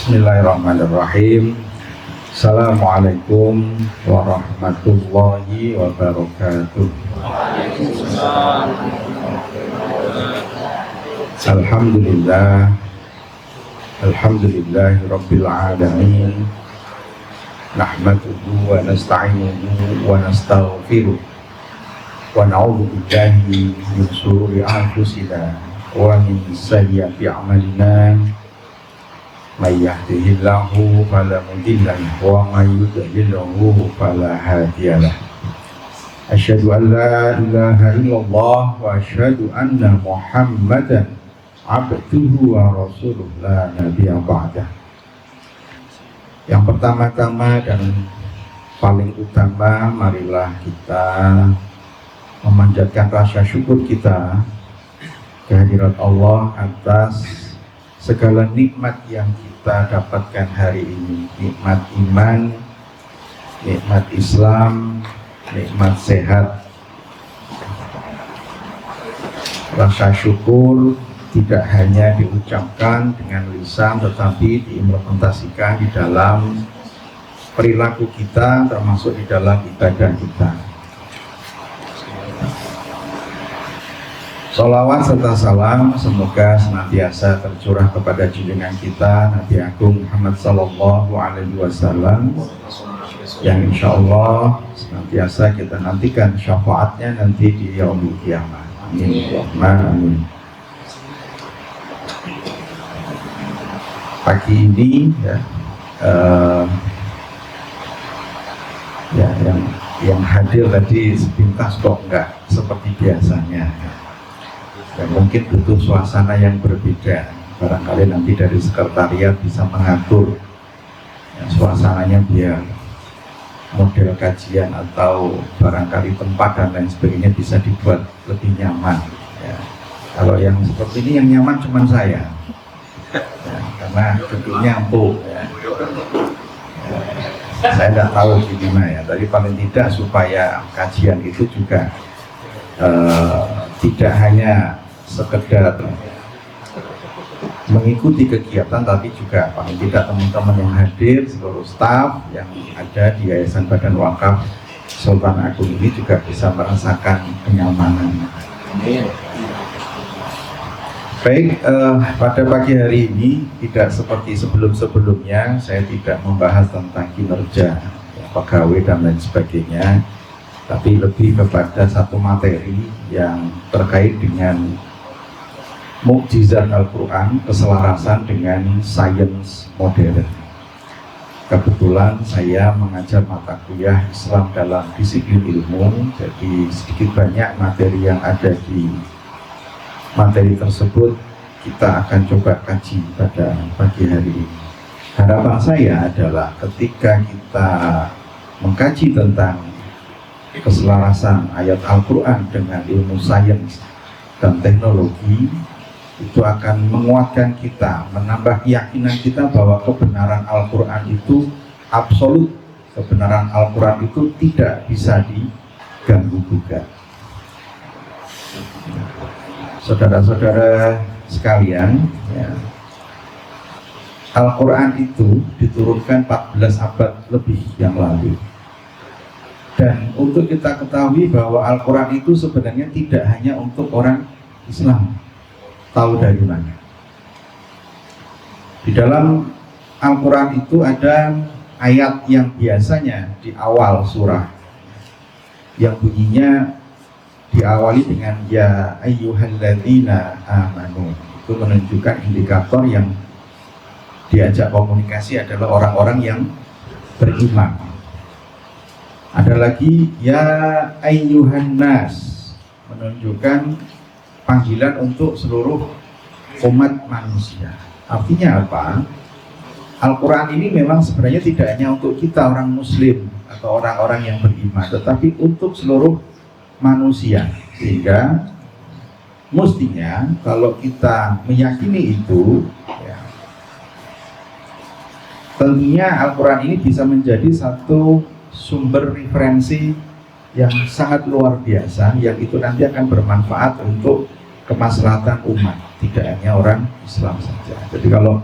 Bismillahirrahmanirrahim. Assalamualaikum warahmatullahi wabarakatuh. Alhamdulillah, alhamdulillahi rabbil alamin. Nahmaduhu wa nasta'inuhu wa nastaghfiruh wa na'udzu billahi min shururi anfusina wa min sayyiati a'malina. May yahdihillahu fala mudilla lahu wa may yudlilhu fala hadiya lahu. Asyhadu an la ilaha illallah wa asyhadu anna Muhammadan abduhu wa rasuluh la nabiyya ba'dah. Yang pertama-tama dan paling utama, marilah kita memanjatkan rasa syukur kita kehadirat Allah atas segala nikmat yang kita dapatkan hari ini. Nikmat iman, nikmat Islam, nikmat sehat. Rasa syukur tidak hanya diucapkan dengan lisan, tetapi diimplementasikan di dalam perilaku kita, termasuk di dalam ibadah kita. Sholawat serta salam semoga senantiasa tercurah kepada junjungan kita Nabi Agung Muhammad Sallallahu Alaihi Wasallam, yang insya Allah senantiasa kita nantikan syafaatnya nanti di yaumul qiyamah. Amin. Amin. Pagi ini yang hadir tadi sepintas kok enggak seperti biasanya. Dan mungkin butuh suasana yang berbeda. Barangkali nanti dari sekretariat bisa mengatur suasananya biar model kajian atau barangkali tempat dan lain sebagainya bisa dibuat lebih nyaman. Kalau yang seperti ini yang nyaman cuma saya, karena duduknya empuk. Saya tidak tahu gimana tapi paling tidak supaya kajian itu juga tidak hanya sekedar mengikuti kegiatan, tapi juga paling tidak teman-teman yang hadir, seluruh staf yang ada di Yayasan Badan Wakaf Sultan Agung ini juga bisa merasakan kenyamanan. Baik, pada pagi hari ini tidak seperti sebelum-sebelumnya, saya tidak membahas tentang kinerja pegawai dan lain sebagainya, tapi lebih kepada satu materi yang terkait dengan mukjizat Al-Quran, keselarasan dengan sains modern. Kebetulan saya mengajar mata kuliah Islam dalam disiplin ilmu, jadi sedikit banyak materi yang ada di materi tersebut kita akan coba kaji pada pagi hari ini. Harapan saya adalah ketika kita mengkaji tentang keselarasan ayat Al-Quran dengan ilmu sains dan teknologi, itu akan menguatkan kita, menambah keyakinan kita bahwa kebenaran Al-Quran itu absolut, kebenaran Al-Quran itu tidak bisa diganggu-gugat. Saudara-saudara sekalian, Al-Quran itu diturunkan 14 abad lebih yang lalu. Dan untuk kita ketahui bahwa Al-Quran itu sebenarnya tidak hanya untuk orang Islam. Tahu dari mana? Di dalam Al-Quran itu ada ayat yang biasanya di awal surah, yang bunyinya diawali dengan ya ayyuhalladzina amanu. Itu menunjukkan indikator yang diajak komunikasi adalah orang-orang yang beriman. Ada lagi ya ayyuhan nas, menunjukkan panggilan untuk seluruh umat manusia. Artinya apa? Al-Quran ini memang sebenarnya tidak hanya untuk kita orang muslim atau orang-orang yang beriman, tetapi untuk seluruh manusia. Sehingga mestinya kalau kita meyakini itu, tentunya Al-Quran ini bisa menjadi satu sumber referensi yang sangat luar biasa, yang itu nanti akan bermanfaat untuk kemaslahatan umat, tidak hanya orang Islam saja. Jadi kalau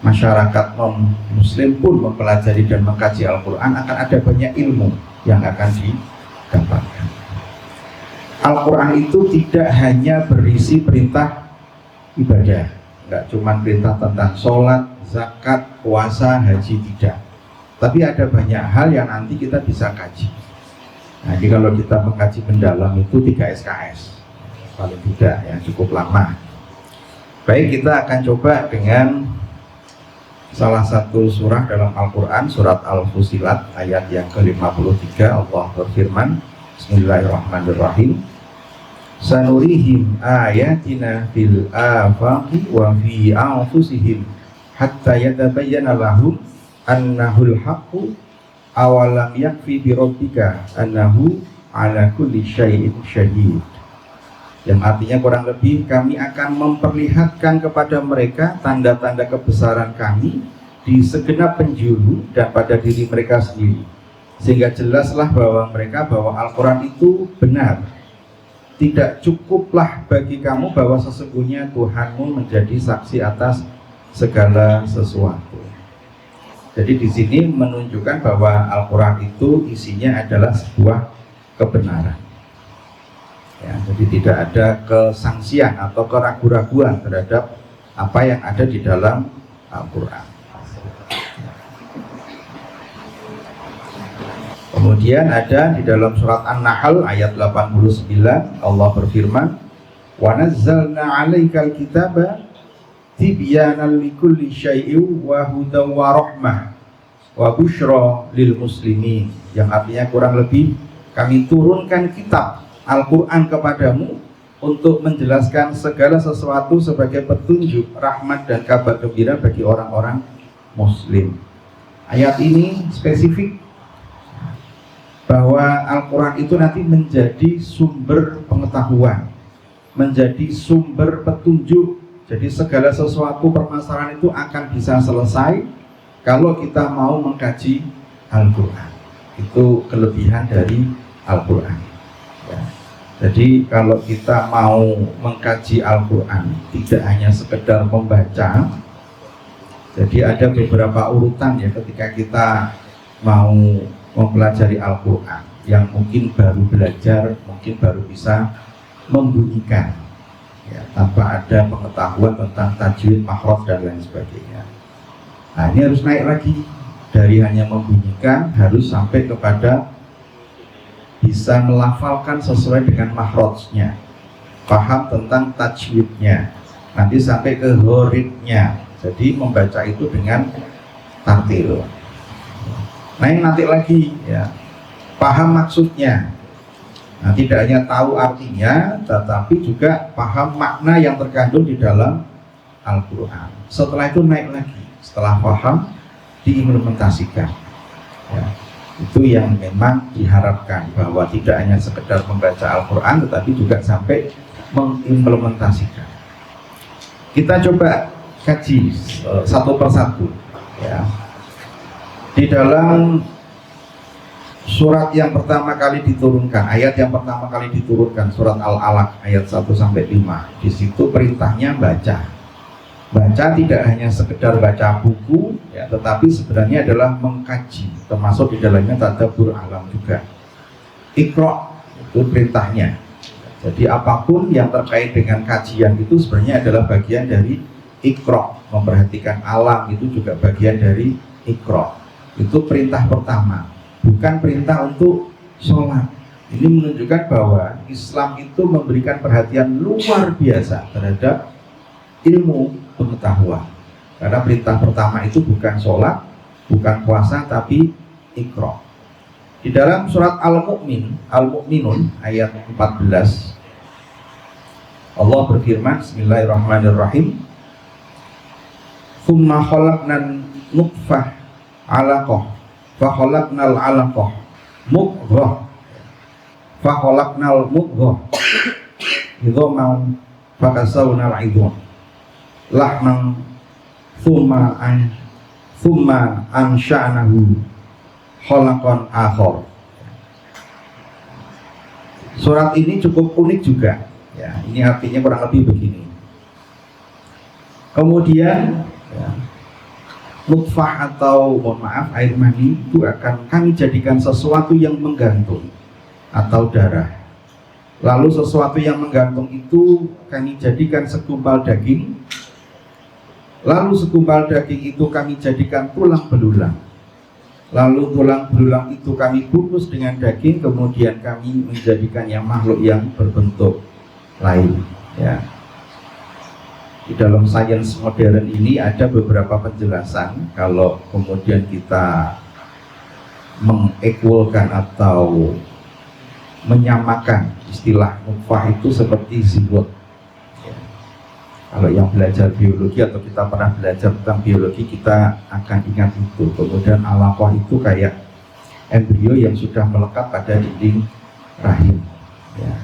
masyarakat non muslim pun mempelajari dan mengkaji Al-Quran, akan ada banyak ilmu yang akan didapatkan. Al-Quran itu tidak hanya berisi perintah ibadah, nggak cuma perintah tentang sholat, zakat, puasa, haji, tidak, tapi ada banyak hal yang nanti kita bisa kaji. Nah, jadi kalau kita mengkaji mendalam itu 3 SKS paling tidak, ya cukup lama. Baik, kita akan coba dengan salah satu surah dalam Al-Quran, surat Al-Fusilat ayat yang ke-53. Allah berfirman, Bismillahirrahmanirrahim, sanurihim ayatina fil afaqi wa fi anfusihim hatta yatabayyana lahum annahul haqqu awalam yakfi bi rabbika annahu ala kulli syai'in syahid. Yang artinya kurang lebih, kami akan memperlihatkan kepada mereka tanda-tanda kebesaran kami di segenap penjuru dan pada diri mereka sendiri, sehingga jelaslah bahwa Al-Quran itu benar. Tidak cukuplah bagi kamu bahwa sesungguhnya Tuhanmu menjadi saksi atas segala sesuatu. Jadi di sini menunjukkan bahwa Al-Quran itu isinya adalah sebuah kebenaran. Ya, jadi tidak ada kesangsian atau keraguan-raguan terhadap apa yang ada di dalam Al-Quran. Kemudian ada di dalam surat An-Nahl ayat 89, Allah berfirman, wa nazzalna 'alaikal kitaba tibyanan likulli syai'in wa hudan wa rahmah wa busyra lil muslimin. Yang artinya kurang lebih, kami turunkan kitab Al-Quran kepadamu untuk menjelaskan segala sesuatu sebagai petunjuk, rahmat dan kabar gembira bagi orang-orang muslim. Ayat ini spesifik bahwa Al-Quran itu nanti menjadi sumber pengetahuan, menjadi sumber petunjuk. Jadi segala sesuatu permasalahan itu akan bisa selesai kalau kita mau mengkaji Al-Quran. Itu kelebihan dari Al-Quran. Ya. Jadi kalau kita mau mengkaji Al-Quran, tidak hanya sekedar membaca. Jadi ada beberapa urutan ya ketika kita mau mempelajari Al-Quran. Yang mungkin baru belajar, mungkin baru bisa membunyikan ya, tanpa ada pengetahuan tentang tajwid, makhraj dan lain sebagainya. Nah, ini harus naik lagi dari hanya membunyikan, harus sampai kepada bisa melafalkan sesuai dengan makhrajnya, paham tentang tajwidnya, nanti sampai ke horitnya. Jadi membaca itu dengan tartil. Naik nanti lagi ya, paham maksudnya. Nah, tidak hanya tahu artinya, tetapi juga paham makna yang terkandung di dalam Al-Quran. Setelah itu naik lagi, setelah paham diimplementasikan ya. Itu yang memang diharapkan, bahwa tidak hanya sekedar membaca Al-Quran tetapi juga sampai mengimplementasikan. Kita coba kaji satu persatu ya. Di dalam surat yang pertama kali diturunkan, ayat yang pertama kali diturunkan, surat Al-Alaq ayat 1-5, di situ perintahnya baca. Baca tidak hanya sekedar baca buku ya, tetapi sebenarnya adalah mengkaji, termasuk di dalamnya tadabbur alam juga. Iqra itu perintahnya. Jadi apapun yang terkait dengan kajian itu sebenarnya adalah bagian dari Iqra. Memperhatikan alam itu juga bagian dari Iqra. Itu perintah pertama, bukan perintah untuk sholat. Ini menunjukkan bahwa Islam itu memberikan perhatian luar biasa terhadap ilmu pengetahuan. Karena perintah pertama itu bukan sholat, bukan puasa, tapi Iqra. Di dalam surat Al-Mu'minun ayat 14, Allah berfirman, Bismillahirrahmanirrahim, Tsumma khalaqnan nutfah alaqah fa khalaqnal alaqah mudghah fa khalaqnal mudghah idhaman fa kasawnal idham lahman thumma ansha'nahu khalaqan akhar. Surat ini cukup unik juga ya. Ini artinya kurang lebih begini. Kemudian ya, nutfah atau mohon maaf air mani itu akan kami jadikan sesuatu yang menggantung atau darah. Lalu sesuatu yang menggantung itu kami jadikan segumpal daging. Lalu segumpal daging itu kami jadikan tulang belulang. Lalu tulang belulang itu kami bungkus dengan daging, kemudian kami menjadikannya makhluk yang berbentuk lain. Ya. Di dalam sains modern ini ada beberapa penjelasan kalau kemudian kita mengequalkan atau menyamakan istilah nutfah itu seperti zigot. Ya. Kalau yang belajar biologi atau kita pernah belajar tentang biologi, kita akan ingat itu. Kemudian alaqah itu kayak embrio yang sudah melekat pada dinding rahim. Ya.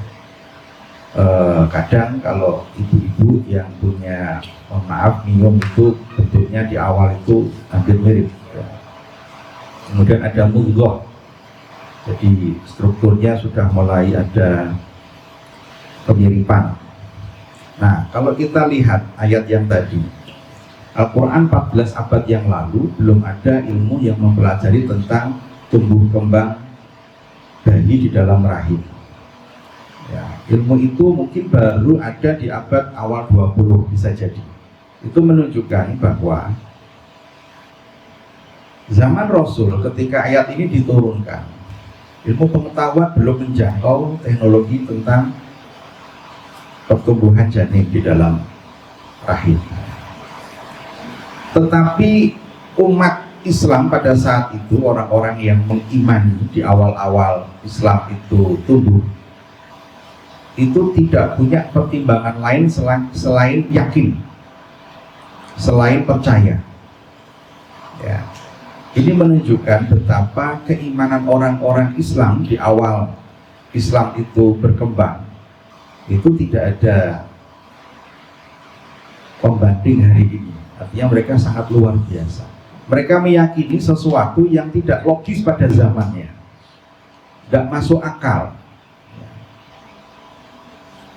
Kadang kalau ibu-ibu yang punya, mohon maaf, minum itu bentuknya di awal itu hampir mirip. Ya. Kemudian ada mudghah. Jadi strukturnya sudah mulai ada kemiripan. Nah, kalau kita lihat ayat yang tadi, Al-Quran 14 abad yang lalu belum ada ilmu yang mempelajari tentang tumbuh kembang bayi di dalam rahim. Ya, ilmu itu mungkin baru ada di abad awal 20 bisa jadi. Itu menunjukkan bahwa zaman Rasul ketika ayat ini diturunkan, ilmu pengetahuan belum menjangkau teknologi tentang pertumbuhan janin di dalam rahim. Tetapi umat Islam pada saat itu, orang-orang yang mengimani di awal-awal Islam itu tumbuh, itu tidak punya pertimbangan lain selain yakin, selain percaya. Ya. Ini menunjukkan betapa keimanan orang-orang Islam di awal Islam itu berkembang, itu tidak ada pembanding hari ini. Artinya mereka sangat luar biasa. Mereka meyakini sesuatu yang tidak logis pada zamannya, tidak masuk akal.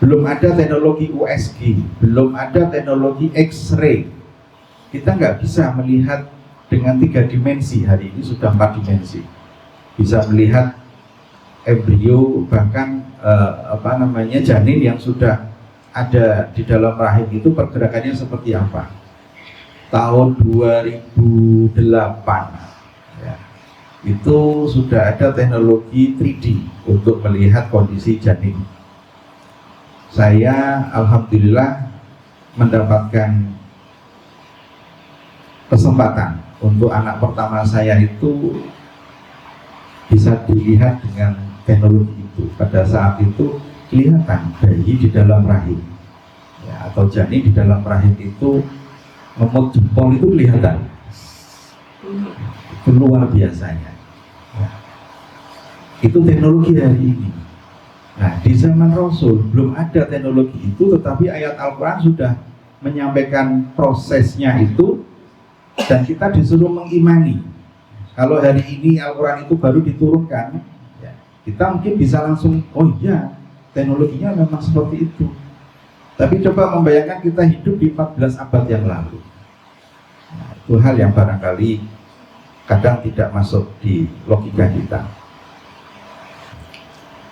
Belum ada teknologi USG, belum ada teknologi X-ray. Kita nggak bisa melihat dengan 3 dimensi, hari ini sudah 4 dimensi. Bisa melihat embrio, bahkan janin yang sudah ada di dalam rahim itu pergerakannya seperti apa. Tahun 2008 ya, itu sudah ada teknologi 3D untuk melihat kondisi janin. Saya alhamdulillah mendapatkan kesempatan untuk anak pertama saya itu bisa dilihat dengan teknologi itu. Pada saat itu kelihatan bayi di dalam rahim ya, atau janin di dalam rahim itu memot jempol itu kelihatan. Itu luar biasanya ya. Itu teknologi hari ini. Nah, di zaman Rasul belum ada teknologi itu, tetapi ayat Al-Quran sudah menyampaikan prosesnya itu, dan kita disuruh mengimani. Kalau hari ini Al-Quran itu baru diturunkan ya, kita mungkin bisa langsung, oh iya, teknologinya memang seperti itu. Tapi coba membayangkan kita hidup di 14 abad yang lalu. Nah, itu hal yang barangkali kadang tidak masuk di logika kita.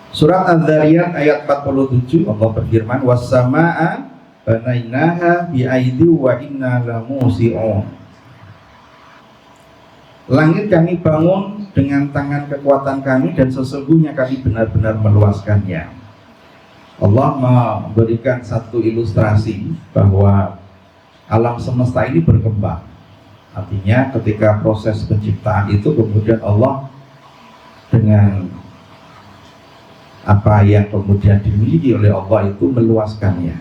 Surat Az-Zariyat ayat 47, Allah berfirman, was-samaa'a banainaha bi'aidi wa inna lamusi'un. Langit kami bangun dengan tangan kekuatan kami dan sesungguhnya kami benar-benar meluaskannya. Allah memberikan satu ilustrasi bahwa alam semesta ini berkembang. Artinya ketika proses penciptaan itu kemudian Allah dengan apa yang kemudian dimiliki oleh Allah itu meluaskannya.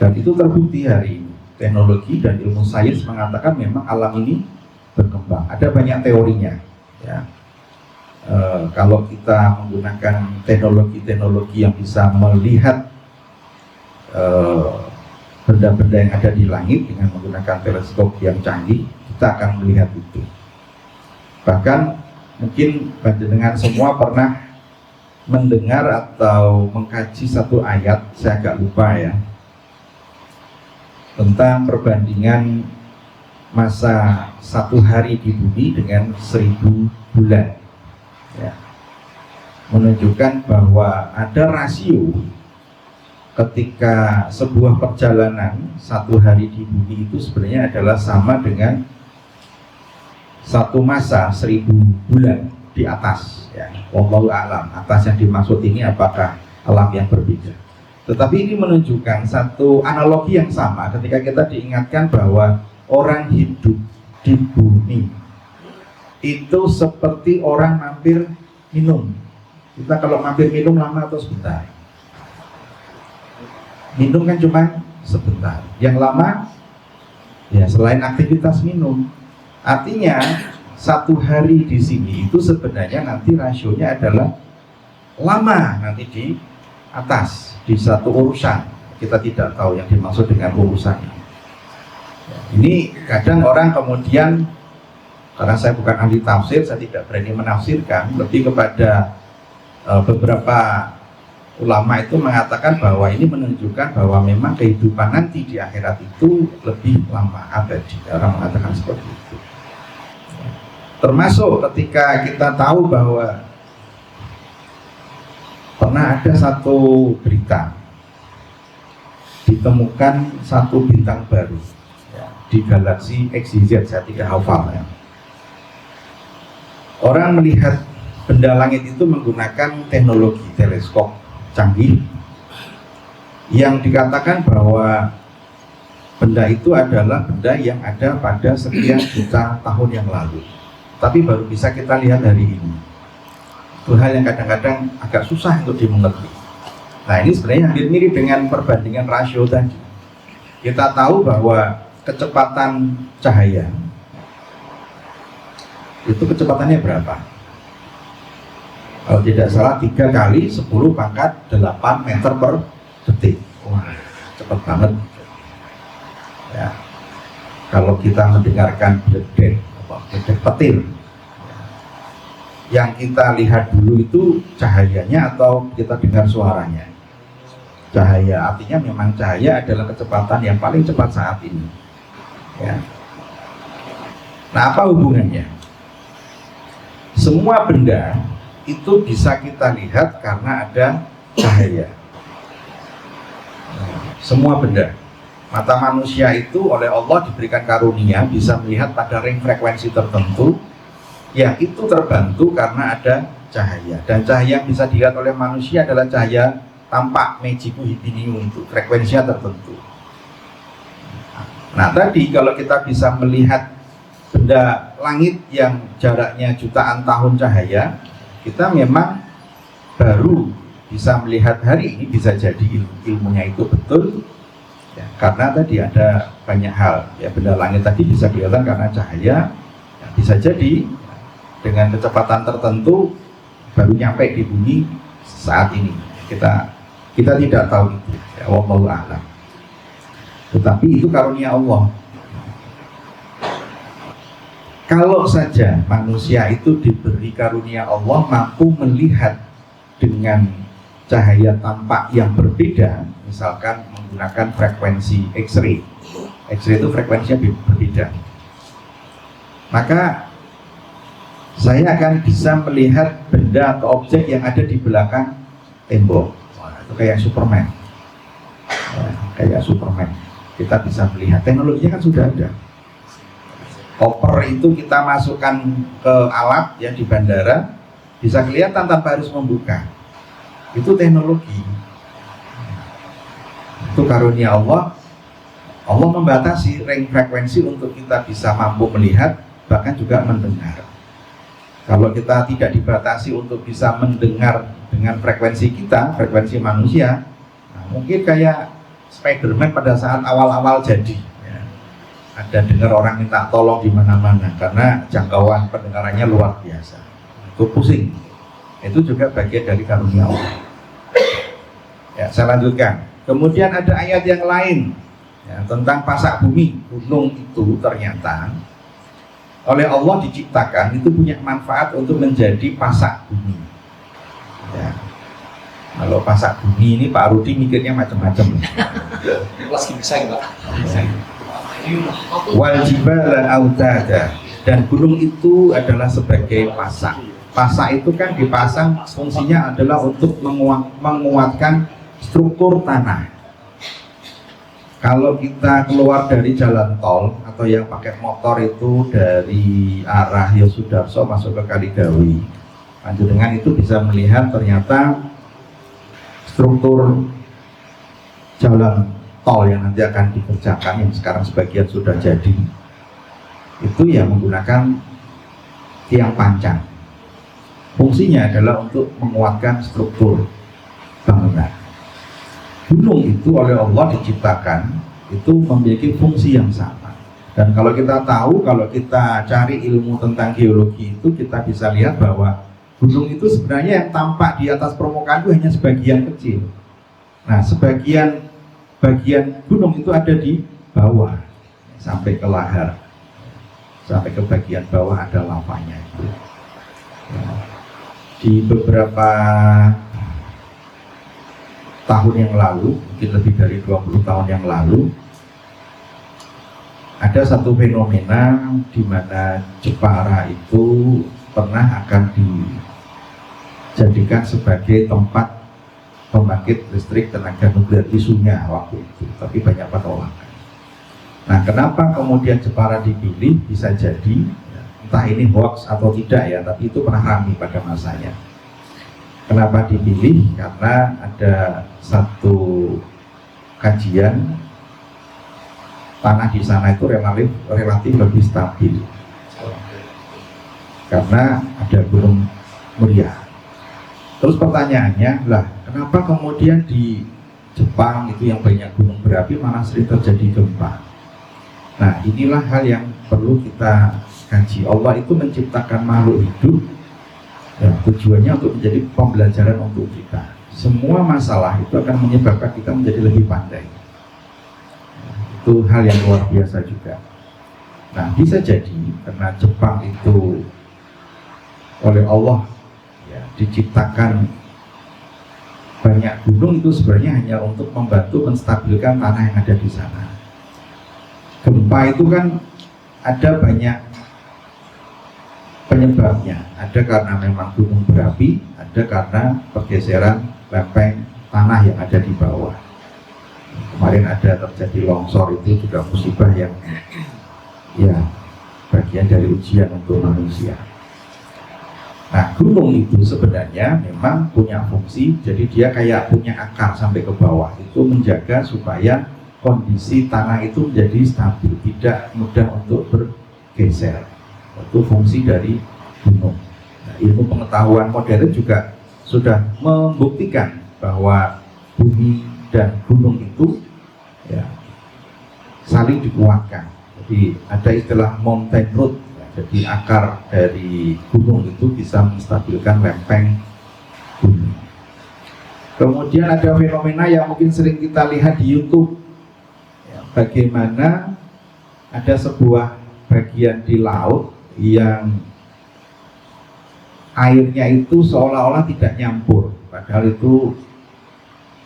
Dan itu terbukti hari ini. Teknologi dan ilmu sains mengatakan memang alam ini berkembang. Ada banyak teorinya ya. Kalau kita menggunakan teknologi-teknologi yang bisa melihat benda-benda yang ada di langit dengan menggunakan teleskop yang canggih, kita akan melihat itu. Bahkan mungkin panjenengan semua pernah mendengar atau mengkaji satu ayat, saya agak lupa ya, tentang perbandingan masa 1 hari di bumi dengan 1000 bulan. Ya. Menunjukkan bahwa ada rasio ketika sebuah perjalanan 1 hari di bumi itu sebenarnya adalah sama dengan satu masa 1000 bulan di atas. Ya. Wallahu a'lam. Atas yang dimaksud ini apakah alam yang berbeda? Tetapi ini menunjukkan satu analogi yang sama ketika kita diingatkan bahwa orang hidup di bumi itu seperti orang mampir minum. Kita kalau mampir minum lama atau sebentar? Minum kan cuma sebentar. Yang lama ya selain aktivitas minum. Artinya 1 hari di sini itu sebenarnya nanti rasionya adalah lama nanti di atas di satu urusan. Kita tidak tahu yang dimaksud dengan urusan ini. Ini kadang orang kemudian, karena saya bukan ahli tafsir, saya tidak berani menafsirkan, lebih kepada beberapa ulama itu mengatakan bahwa ini menunjukkan bahwa memang kehidupan nanti di akhirat itu lebih lama, abadi. Orang mengatakan seperti itu. Termasuk ketika kita tahu bahwa pernah ada satu berita ditemukan satu bintang baru di galaksi XYZ, saya tidak hafal ya. Orang melihat benda langit itu menggunakan teknologi teleskop canggih yang dikatakan bahwa benda itu adalah benda yang ada pada sekian juta tahun yang lalu, tapi baru bisa kita lihat hari ini. Itu hal yang kadang-kadang agak susah untuk dimengerti. Nah, ini sebenarnya hampir mirip dengan perbandingan rasio tadi. Kita tahu bahwa kecepatan cahaya itu kecepatannya berapa? Kalau tidak salah 3 kali 10 pangkat 8 meter per detik. Wah, cepat banget ya. Kalau kita mendengarkan bledek petir, yang kita lihat dulu itu cahayanya atau kita dengar suaranya? Cahaya, artinya memang cahaya adalah kecepatan yang paling cepat saat ini ya. Nah, apa hubungannya? Semua benda itu bisa kita lihat karena ada cahaya. Semua benda. Mata manusia itu oleh Allah diberikan karunia bisa melihat pada ring frekuensi tertentu yang itu terbantu karena ada cahaya. Dan cahaya yang bisa dilihat oleh manusia adalah cahaya tampak Mejiku Hibinium, itu frekuensinya tertentu. Nah, tadi kalau kita bisa melihat benda langit yang jaraknya jutaan tahun cahaya, kita memang baru bisa melihat hari ini. Bisa jadi ilmunya itu betul ya, karena tadi ada banyak hal ya. Benda langit tadi bisa kelihatan karena cahaya ya, bisa jadi dengan kecepatan tertentu baru nyampe di bumi saat ini. Kita tidak tahu itu ya, wallahu a'lam. Tetapi itu karunia Allah. Kalau saja manusia itu diberi karunia Allah mampu melihat dengan cahaya tampak yang berbeda, misalkan menggunakan frekuensi X-ray. X-ray itu frekuensinya berbeda. Maka saya akan bisa melihat benda atau objek yang ada di belakang tembok. Itu kayak Superman. Kayak Superman. Kita bisa melihat, teknologinya kan sudah ada. Koper itu kita masukkan ke alat yang di bandara, bisa kelihatan tanpa harus membuka. Itu teknologi. Itu karunia Allah. Allah membatasi ring frekuensi untuk kita bisa mampu melihat, bahkan juga mendengar. Kalau kita tidak dibatasi untuk bisa mendengar dengan frekuensi kita, frekuensi manusia, nah mungkin kayak Spiderman pada saat awal-awal jadi ya. Ada dengar orang minta tolong di mana-mana karena jangkauan pendengarannya luar biasa. Itu pusing. Itu juga bagian dari karunia Allah. Ya, saya lanjutkan. Kemudian ada ayat yang lain ya, tentang pasak bumi. Gunung itu ternyata oleh Allah diciptakan itu punya manfaat untuk menjadi pasak bumi. Ya. Kalau pasak bumi ini Pak Rudi mikirnya macam-macam. Lagi bisa enggak? Wal jibala autada, dan gunung itu adalah sebagai pasak. Pasak itu kan dipasang, fungsinya adalah untuk menguatkan struktur tanah. Kalau kita keluar dari jalan tol atau yang pakai motor itu dari arah Yosudarso masuk ke Kaligawi, panjenengan itu bisa melihat ternyata struktur jalan tol yang nanti akan dikerjakan, yang sekarang sebagian sudah jadi, itu ya menggunakan tiang pancang. Fungsinya adalah untuk menguatkan struktur bangunan. Gunung itu oleh Allah diciptakan itu memiliki fungsi yang sama. Dan kalau kita tahu, kalau kita cari ilmu tentang geologi itu, kita bisa lihat bahwa gunung itu sebenarnya yang tampak di atas permukaan itu hanya sebagian kecil. Nah, bagian gunung itu ada di bawah sampai ke lahar, sampai ke bagian bawah ada lavanya itu. Di beberapa tahun yang lalu, mungkin lebih dari 20 tahun yang lalu, ada satu fenomena di mana Jepara itu pernah akan dijadikan sebagai tempat pembangkit listrik tenaga nuklir, isunya waktu itu, tapi banyak penolakan. Nah, kenapa kemudian Jepara dipilih? Bisa jadi entah ini hoax atau tidak ya, tapi itu pernah ramai pada masanya. Kenapa dipilih? Karena ada satu kajian tanah di sana itu relatif lebih stabil karena ada Gunung Muria. Terus pertanyaannya, lah kenapa kemudian di Jepang itu yang banyak gunung berapi malah sering terjadi gempa? Nah, inilah hal yang perlu kita kaji. Allah itu menciptakan makhluk hidup ya, tujuannya untuk menjadi pembelajaran untuk kita. Semua masalah itu akan menyebabkan kita menjadi lebih pandai. Itu hal yang luar biasa juga. Nah, bisa jadi karena Jepang itu oleh Allah ya, diciptakan banyak gunung, itu sebenarnya hanya untuk membantu menstabilkan tanah yang ada di sana. Gempa itu kan ada banyak penyebabnya. Ada karena memang gunung berapi, ada karena pergeseran lempeng tanah yang ada di bawah. Kemarin ada terjadi longsor, itu juga musibah yang ya bagian dari ujian untuk manusia. Nah, gunung itu sebenarnya memang punya fungsi, jadi dia kayak punya akar sampai ke bawah, itu menjaga supaya kondisi tanah itu menjadi stabil, tidak mudah untuk bergeser. Itu fungsi dari gunung. Nah, ilmu pengetahuan modern juga sudah membuktikan bahwa bumi dan gunung itu ya, saling dikuatkan. Jadi ada istilah mountain root. Jadi akar dari gunung itu bisa menstabilkan lempeng bumi. Kemudian ada fenomena yang mungkin sering kita lihat di YouTube ya, bagaimana ada sebuah bagian di laut yang airnya itu seolah-olah tidak nyampur, padahal itu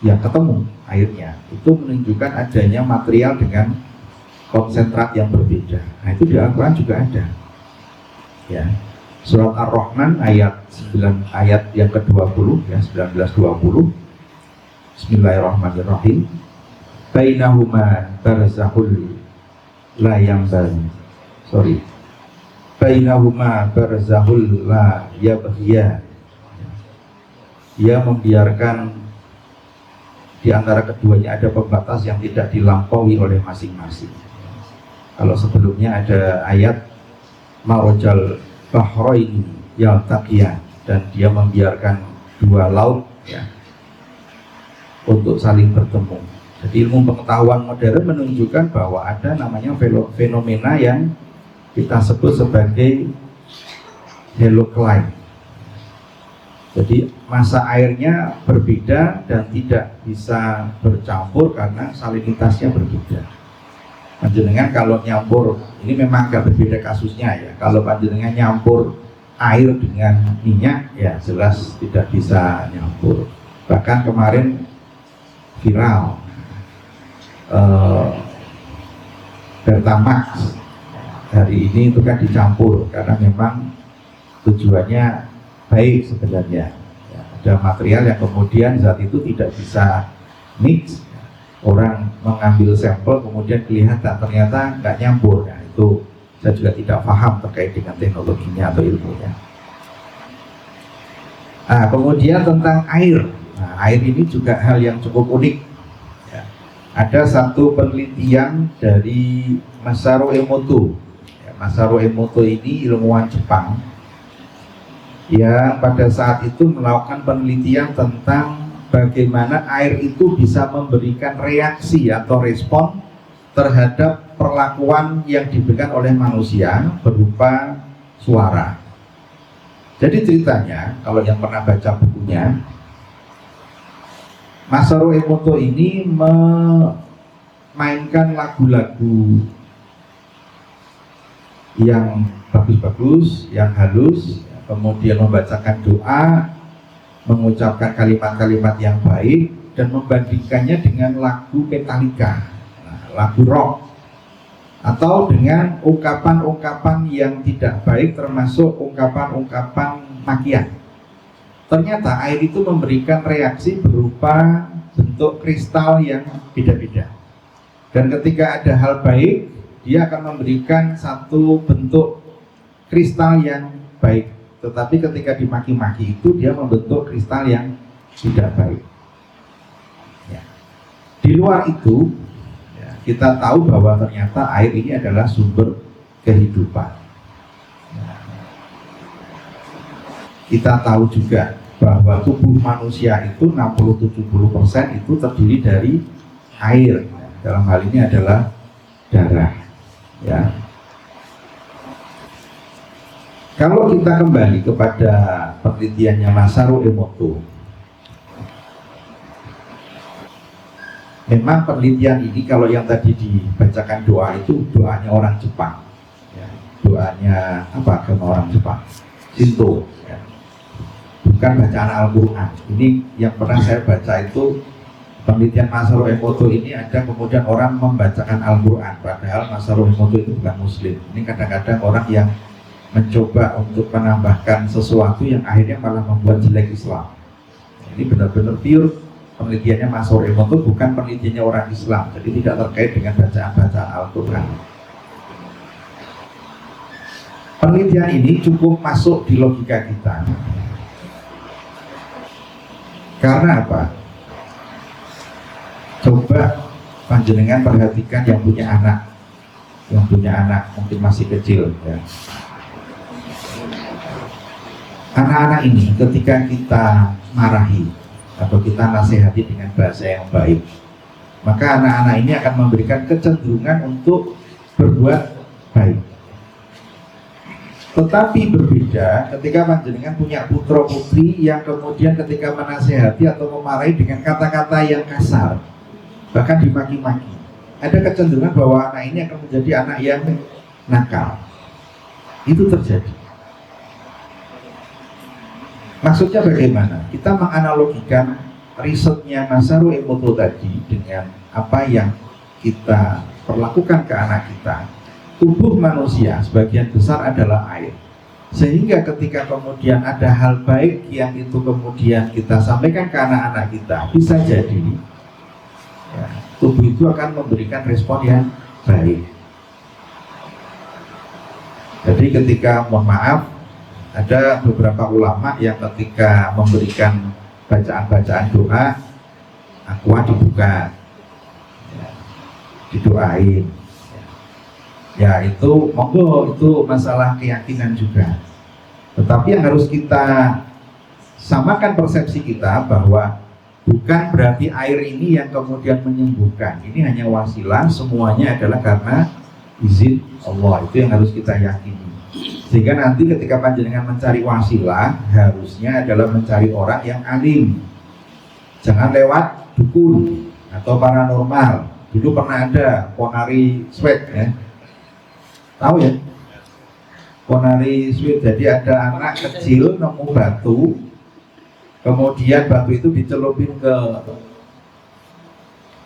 ya ketemu airnya. Itu menunjukkan adanya material dengan konsentrat yang berbeda. Nah, itu di Al-Quran juga ada. Ya, surat Ar-Rahman ayat yang ke-20 ya, 19-20. Bismillahirrahmanirrahim. Bainahuma barzahul la yambani. Bainahuma barzahul la yabghiya. Dia membiarkan di antara keduanya ada pembatas yang tidak dilampaui oleh masing-masing. Kalau sebelumnya ada ayat marojal bahraini yaltaqiyan, dan dia membiarkan dua laut ya, untuk saling bertemu. Jadi ilmu pengetahuan modern menunjukkan bahwa ada namanya fenomena yang kita sebut sebagai halocline. Jadi massa airnya berbeda dan tidak bisa bercampur karena salinitasnya berbeda. Panjenengan kalau nyampur, ini memang agak berbeda kasusnya ya. Kalau panjenengan nyampur air dengan minyak, ya jelas tidak bisa nyampur. Bahkan kemarin viral Pertamax hari ini itu kan dicampur karena memang tujuannya baik sebenarnya. Ya, ada material yang kemudian saat itu tidak bisa mix, orang mengambil sampel kemudian kelihatan ternyata nggak nyampur. Nah, itu saya juga tidak paham terkait dengan teknologinya atau ilmunya. Nah, kemudian tentang air. Nah, air ini juga hal yang cukup unik. Ya, ada satu penelitian dari Masaru Emoto. Ya, Masaru Emoto ini ilmuwan Jepang yang pada saat itu melakukan penelitian tentang bagaimana air itu bisa memberikan reaksi atau respon terhadap perlakuan yang diberikan oleh manusia berupa suara. Jadi ceritanya, kalau yang pernah baca bukunya, Masaru Emoto ini memainkan lagu-lagu yang bagus-bagus, yang halus, kemudian membacakan doa, mengucapkan kalimat-kalimat yang baik, dan membandingkannya dengan lagu Metallica, lagu rock, atau dengan ungkapan-ungkapan yang tidak baik, termasuk ungkapan-ungkapan makian. Ternyata air itu memberikan reaksi berupa bentuk kristal yang beda-beda. Dan ketika ada hal baik, dia akan memberikan satu bentuk kristal yang baik. Tetapi ketika dimaki-maki itu, dia membentuk kristal yang tidak baik. Ya. Di luar itu, kita tahu bahwa ternyata air ini adalah sumber kehidupan. Kita tahu juga bahwa tubuh manusia itu 60-70% itu terdiri dari air. Dalam hal ini adalah darah. Ya. Kalau kita kembali kepada penelitiannya Masaru Emoto, memang penelitian ini kalau yang tadi dibacakan doa itu doanya orang Jepang, ya, doanya apa agama orang Jepang, Shinto, ya. Bukan bacaan Al-Quran. Ini yang pernah saya baca itu penelitian Masaru Emoto ini ada kemudian orang membacakan Al-Quran, padahal Masaru Emoto itu bukan Muslim. Ini kadang-kadang orang yang mencoba untuk menambahkan sesuatu yang akhirnya malah membuat jelek Islam. Ini benar-benar pure. Penelitiannya Masaru Emoto bukan penelitiannya orang Islam, jadi tidak terkait dengan bacaan-bacaan Al-Quran. Penelitian ini cukup masuk di logika kita. Karena apa? Coba panjenengan perhatikan yang punya anak mungkin masih kecil, ya. Anak-anak ini ketika kita marahi atau kita nasihati dengan bahasa yang baik, maka anak-anak ini akan memberikan kecenderungan untuk berbuat baik. Tetapi berbeda ketika panjenengan punya putra putri yang kemudian ketika menasihati atau memarahi dengan kata-kata yang kasar, bahkan dimaki-maki, ada kecenderungan bahwa anak ini akan menjadi anak yang nakal. Itu terjadi. Maksudnya bagaimana? Kita menganalogikan risetnya Masaru Emoto tadi dengan apa yang kita perlakukan ke anak kita. Tubuh manusia sebagian besar adalah air. Sehingga ketika kemudian ada hal baik yang itu kemudian kita sampaikan ke anak-anak kita, bisa jadi ya, tubuh itu akan memberikan respon yang baik. Jadi ketika, mohon maaf, ada beberapa ulama yang ketika memberikan bacaan-bacaan doa, aqua dibuka, ya, didoain. Ya itu monggo, itu masalah keyakinan juga. Tetapi yang harus kita samakan persepsi kita bahwa bukan berarti air ini yang kemudian menyembuhkan. Ini hanya wasilah, semuanya adalah karena izin Allah. Itu yang harus kita yakini. Sehingga nanti ketika panjenengan mencari wasilah, harusnya adalah mencari orang yang alim. Jangan lewat dukun atau paranormal. Dulu pernah ada Ponari Sweat, ya. Tahu ya? Ponari Sweat. Jadi ada anak kecil nemu batu, kemudian batu itu dicelupin ke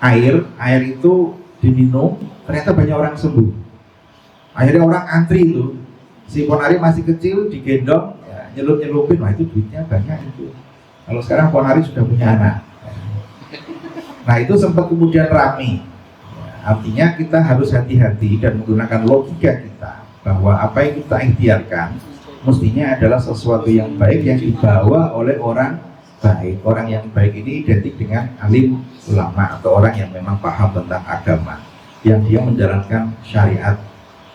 air itu diminum, ternyata banyak orang sembuh. Akhirnya orang antri itu, si Ponari masih kecil digendong, ya, nyelup-nyelupin, wah itu duitnya banyak itu. Kalau sekarang Ponari sudah punya anak. Nah itu sempat kemudian rame. Artinya kita harus hati-hati dan menggunakan logika kita bahwa apa yang kita ikhtiarkan mestinya adalah sesuatu yang baik yang dibawa oleh orang baik. Orang yang baik ini identik dengan alim ulama atau orang yang memang paham tentang agama, yang dia menjalankan syariat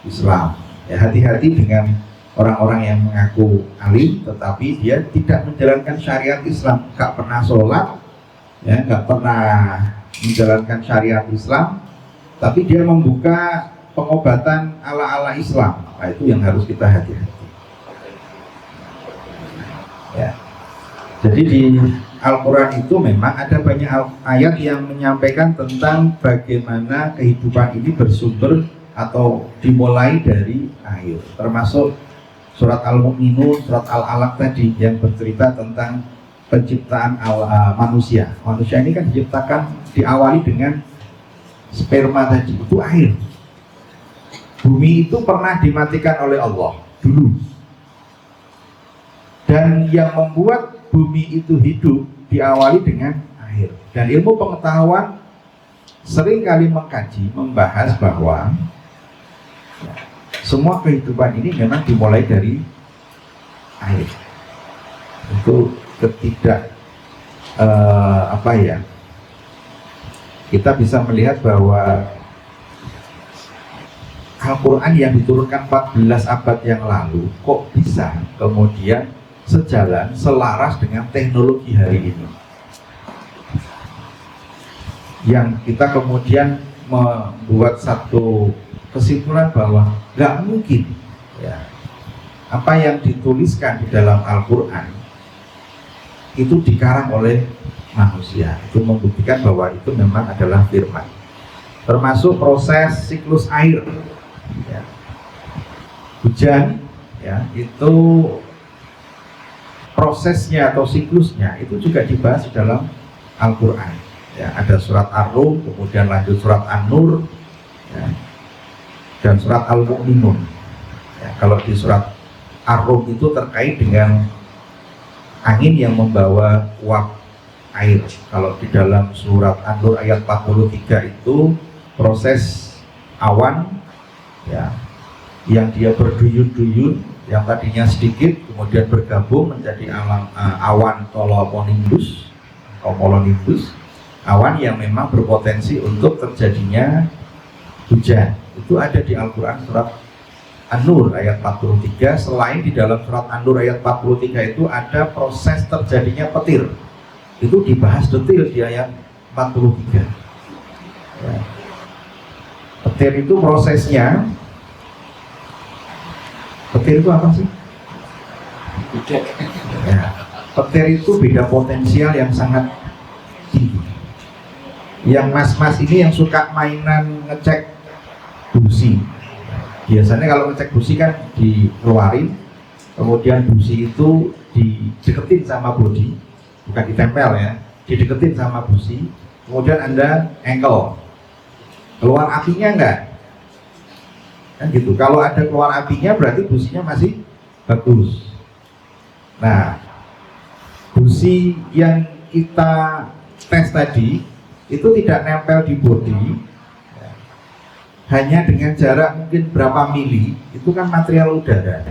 Islam. Ya, hati-hati dengan orang-orang yang mengaku alim tetapi dia tidak menjalankan syariat Islam, gak pernah sholat, ya, gak pernah menjalankan syariat Islam, tapi dia membuka pengobatan ala-ala Islam. Nah itu yang harus kita hati-hati. Ya. Jadi di Al-Quran itu memang ada banyak ayat yang menyampaikan tentang bagaimana kehidupan ini bersumber atau dimulai dari air. Termasuk surat Al-Mu'minun, surat Al-Alaq tadi yang bercerita tentang penciptaan manusia. Manusia ini kan diciptakan diawali dengan sperma tadi, itu air. Bumi itu pernah dimatikan oleh Allah dulu. Dan yang membuat bumi itu hidup diawali dengan air. Dan ilmu pengetahuan sering kali mengkaji, membahas bahwa semua kehidupan ini memang dimulai dari air. Itu ketidak kita bisa melihat bahwa Al-Quran yang diturunkan 14 abad yang lalu kok bisa kemudian sejalan, selaras dengan teknologi hari ini, yang kita kemudian membuat satu kesimpulan bahwa nggak mungkin ya, apa yang dituliskan di dalam Al-Quran itu dikarang oleh manusia. Itu membuktikan bahwa itu memang adalah firman. Termasuk proses siklus air ya. Hujan ya, itu prosesnya atau siklusnya itu juga dibahas di dalam Al-Quran ya. Ada surat Ar-Rum, kemudian lanjut surat An-Nur ya, dan surat Al-Mu'minun ya. Kalau di surat Ar-Rum itu terkait dengan angin yang membawa uap air. Kalau di dalam surat An-Nur ayat 43 itu proses awan ya, yang dia berduyun-duyun, yang tadinya sedikit kemudian bergabung menjadi awan cumulonimbus, awan yang memang berpotensi untuk terjadinya hujan. Itu ada di Al-Quran surat An-Nur ayat 43. Selain di dalam surat An-Nur ayat 43 itu ada proses terjadinya petir, itu dibahas detail di ayat 43 ya. Petir itu prosesnya, petir itu apa sih? Ya, petir itu beda potensial yang sangat tinggi. Yang mas-mas ini yang suka mainan ngecek busi, biasanya kalau ngecek busi kan dikeluarin, kemudian busi itu dideketin sama bodi, bukan ditempel ya, dideketin sama busi, kemudian Anda engkel, keluar apinya enggak? Kan gitu. Kalau ada keluar apinya berarti businya masih bagus. Nah, busi yang kita tes tadi itu tidak nempel di bodi, hanya dengan jarak mungkin berapa mili, itu kan material udara.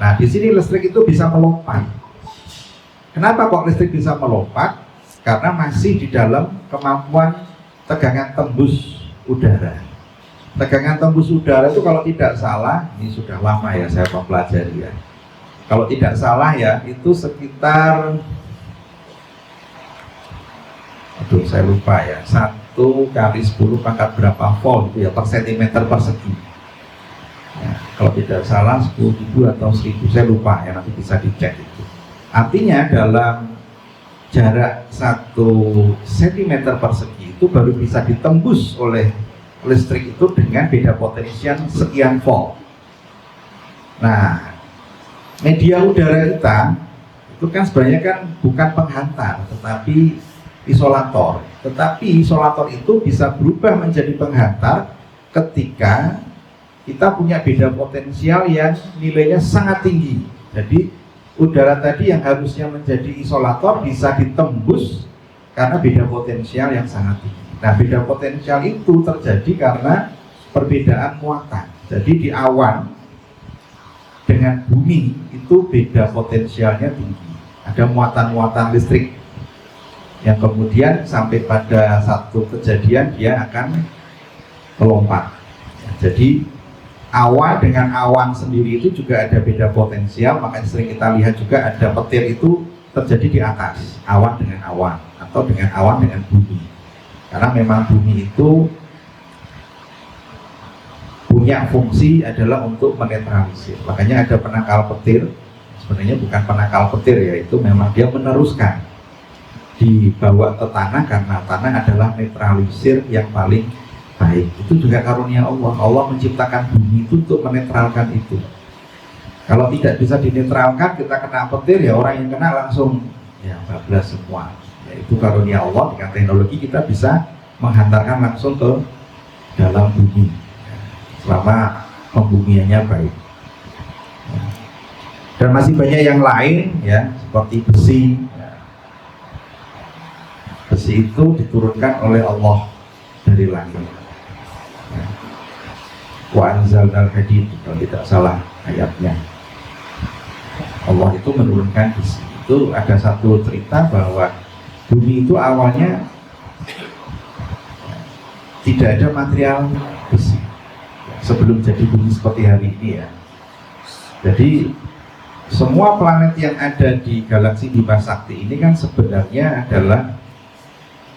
Nah, di sini listrik itu bisa melompat. Kenapa kok listrik bisa melompat? Karena masih di dalam kemampuan tegangan tembus udara. Tegangan tembus udara itu kalau tidak salah, ini sudah lama ya saya mempelajari ya, kalau tidak salah ya itu sekitar, aduh saya lupa ya, 1 kali 10 pangkat berapa volt itu ya per sentimeter persegi ya, kalau tidak salah 10.000 atau 1.000, saya lupa ya, nanti bisa dicek itu. Artinya dalam jarak 1 cm persegi itu baru bisa ditembus oleh listrik itu dengan beda potensial sekian volt. Nah, media udara kita itu kan sebenarnya kan bukan penghantar, tetapi isolator. Tetapi isolator itu bisa berubah menjadi penghantar ketika kita punya beda potensial yang nilainya sangat tinggi. Jadi udara tadi yang harusnya menjadi isolator bisa ditembus karena beda potensial yang sangat tinggi. Nah, beda potensial itu terjadi karena perbedaan muatan. Jadi di awan dengan bumi itu beda potensialnya tinggi. Ada muatan-muatan listrik yang kemudian sampai pada satu kejadian dia akan melompat. Jadi awan dengan awan sendiri itu juga ada beda potensial, makanya sering kita lihat juga ada petir itu terjadi di atas, awan dengan awan atau dengan awan dengan bumi. Karena memang bumi itu punya fungsi adalah untuk menetralisir. Makanya ada penangkal petir. Sebenarnya bukan penangkal petir ya, itu memang dia meneruskan dibawa ke tanah karena tanah adalah netralisir yang paling baik. Itu juga karunia Allah. Allah menciptakan bumi itu untuk menetralkan itu. Kalau tidak bisa dinetralkan, kita kena petir ya orang yang kena langsung ya bablas semua. Ya, itu karunia Allah. Dengan teknologi kita bisa menghantarkan langsung ke dalam bumi selama pembumiannya baik. Dan masih banyak yang lain ya, seperti besi. Besi itu diturunkan oleh Allah dari langit. Wa anzalnal hadid, kalau tidak salah ayatnya. Allah itu menurunkan besi. Itu ada satu cerita bahwa bumi itu awalnya tidak ada material besi sebelum jadi bumi seperti hari ini ya. Jadi semua planet yang ada di galaksi Bima Sakti ini kan sebenarnya adalah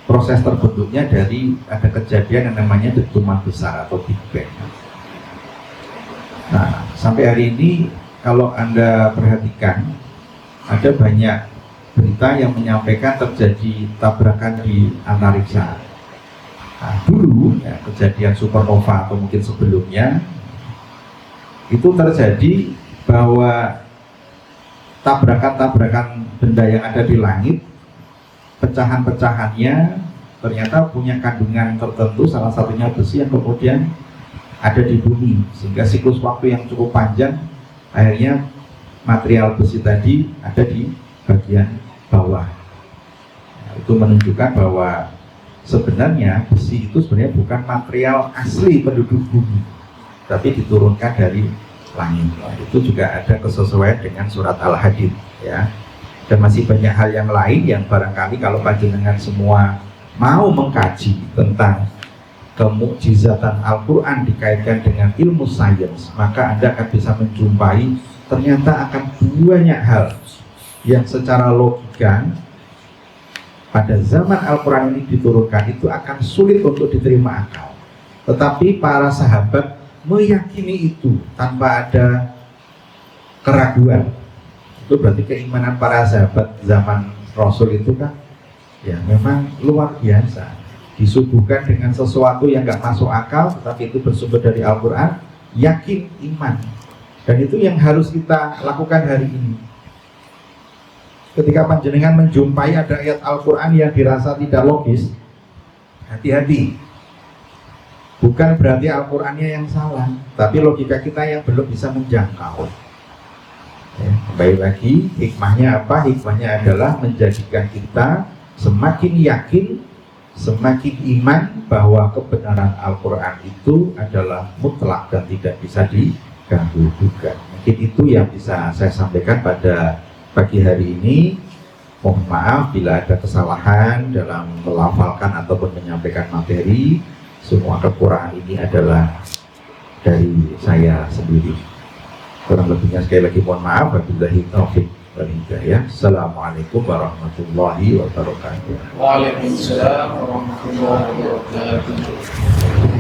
proses terbentuknya dari ada kejadian yang namanya dentuman besar atau Big Bang. Nah, sampai hari ini kalau Anda perhatikan ada banyak berita yang menyampaikan terjadi tabrakan di antariksa. Nah, dulu ya, kejadian supernova atau mungkin sebelumnya itu terjadi bahwa tabrakan-tabrakan benda yang ada di langit, pecahan-pecahannya ternyata punya kandungan tertentu, salah satunya besi yang kemudian ada di bumi, sehingga siklus waktu yang cukup panjang akhirnya material besi tadi ada di bagian bawah. Nah, itu menunjukkan bahwa sebenarnya besi itu sebenarnya bukan material asli penduduk bumi, tapi diturunkan dari langit. Nah, itu juga ada kesesuaian dengan surat Al-Hadid ya. Dan masih banyak hal yang lain yang barangkali kalau panjenengan semua mau mengkaji tentang kemukjizatan Al-Quran dikaitkan dengan ilmu sains, maka Anda akan bisa menjumpai ternyata akan banyak hal yang secara logika pada zaman Al-Quran ini diturunkan itu akan sulit untuk diterima akal. Tetapi para sahabat meyakini itu tanpa ada keraguan. Itu berarti keimanan para sahabat zaman Rasul itu kan ya memang luar biasa. Disuguhkan dengan sesuatu yang nggak masuk akal, tetapi itu bersumber dari Al-Quran, yakin iman. Dan itu yang harus kita lakukan hari ini. Ketika panjenengan menjumpai ada ayat Al-Quran yang dirasa tidak logis, hati-hati. Bukan berarti Al-Qurannya yang salah, tapi logika kita yang belum bisa menjangkau. Ya, kembali lagi, hikmahnya apa? Hikmahnya adalah menjadikan kita semakin yakin, semakin iman bahwa kebenaran Al-Quran itu adalah mutlak dan tidak bisa diganggu juga. Mungkin itu yang bisa saya sampaikan pada pagi hari ini. Mohon maaf bila ada kesalahan dalam melafalkan ataupun menyampaikan materi. Semua kekurangan ini adalah dari saya sendiri. Kurang lebihnya sekali lagi mohon maaf. Wabillahi taufiq wal hidayah. Assalamualaikum warahmatullahi wabarakatuh. Waalaikumsalam warahmatullahi wabarakatuh.